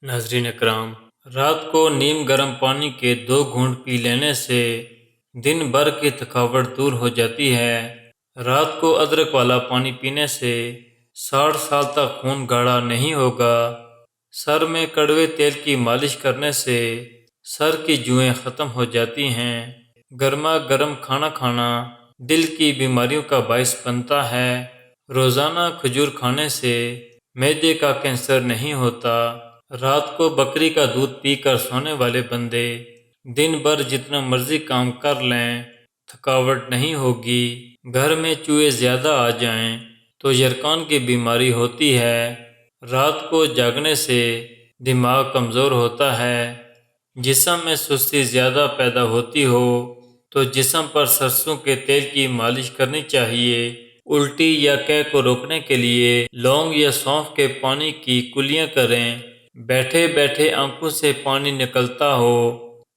ناظرین اکرام، رات کو نیم گرم پانی کے 2 گھونٹ پی لینے سے دن بھر کی تھکاوٹ دور ہو جاتی ہے۔ رات کو ادرک والا پانی پینے سے 60 سال تک خون گاڑھا نہیں ہوگا۔ سر میں کڑوے تیل کی مالش کرنے سے سر کی جوئیں ختم ہو جاتی ہیں۔ گرما گرم کھانا کھانا دل کی بیماریوں کا باعث بنتا ہے۔ روزانہ کھجور کھانے سے معدے کا کینسر نہیں ہوتا۔ رات کو بکری کا دودھ پی کر سونے والے بندے دن بھر جتنا مرضی کام کر لیں، تھکاوٹ نہیں ہوگی۔ گھر میں چوہے زیادہ آ جائیں تو یرقان کی بیماری ہوتی ہے۔ رات کو جاگنے سے دماغ کمزور ہوتا ہے۔ جسم میں سستی زیادہ پیدا ہوتی ہو تو جسم پر سرسوں کے تیل کی مالش کرنی چاہیے۔ الٹی یا قے کو روکنے کے لیے لونگ یا سونف کے پانی کی کلیاں کریں۔ بیٹھے بیٹھے آنکھوں سے پانی نکلتا ہو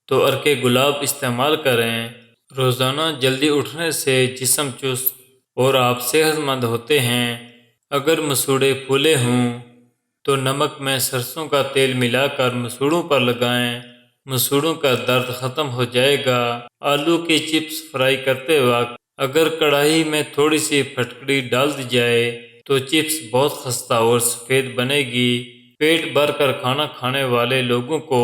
تو عرق گلاب استعمال کریں۔ روزانہ جلدی اٹھنے سے جسم چست اور آپ صحت مند ہوتے ہیں۔ اگر مسوڑھے پھولے ہوں تو نمک میں سرسوں کا تیل ملا کر مسوڑھوں پر لگائیں، مسوڑھوں کا درد ختم ہو جائے گا۔ آلو کی چپس فرائی کرتے وقت اگر کڑاہی میں تھوڑی سی پھٹکڑی ڈال دی جائے تو چپس بہت خستہ اور سفید بنے گی۔ پیٹ بھر کر کھانا کھانے والے لوگوں کو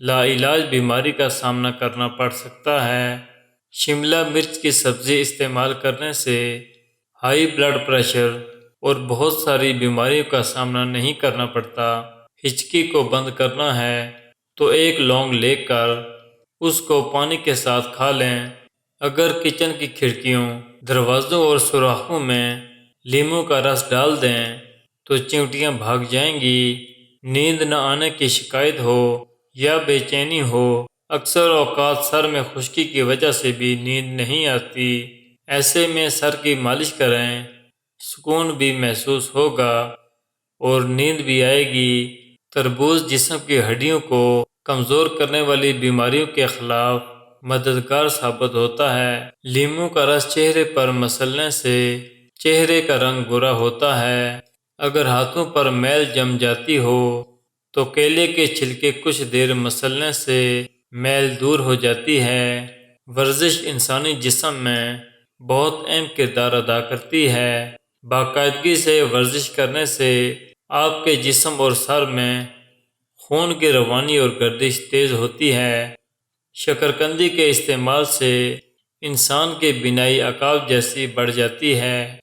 لا علاج بیماری کا سامنا کرنا پڑ سکتا ہے۔ شملہ مرچ کی سبزی استعمال کرنے سے ہائی بلڈ پریشر اور بہت ساری بیماریوں کا سامنا نہیں کرنا پڑتا۔ ہچکی کو بند کرنا ہے تو ایک لونگ لے کر اس کو پانی کے ساتھ کھا لیں۔ اگر کچن کی کھڑکیوں، دروازوں اور سوراخوں میں لیموں کا رس ڈال دیں تو چیونٹیاں بھاگ جائیں گی۔ نیند نہ آنے کی شکایت ہو یا بے چینی ہو، اکثر اوقات سر میں خشکی کی وجہ سے بھی نیند نہیں آتی۔ ایسے میں سر کی مالش کریں، سکون بھی محسوس ہوگا اور نیند بھی آئے گی۔ تربوز جسم کی ہڈیوں کو کمزور کرنے والی بیماریوں کے خلاف مددگار ثابت ہوتا ہے۔ لیموں کا رس چہرے پر مسلنے سے چہرے کا رنگ گورا ہوتا ہے۔ اگر ہاتھوں پر میل جم جاتی ہو تو کیلے کے چھلکے کچھ دیر مسلنے سے میل دور ہو جاتی ہے۔ ورزش انسانی جسم میں بہت اہم کردار ادا کرتی ہے۔ باقاعدگی سے ورزش کرنے سے آپ کے جسم اور سر میں خون کی روانی اور گردش تیز ہوتی ہے۔ شکرقندی کے استعمال سے انسان کی بینائی عکاس جیسی بڑھ جاتی ہے۔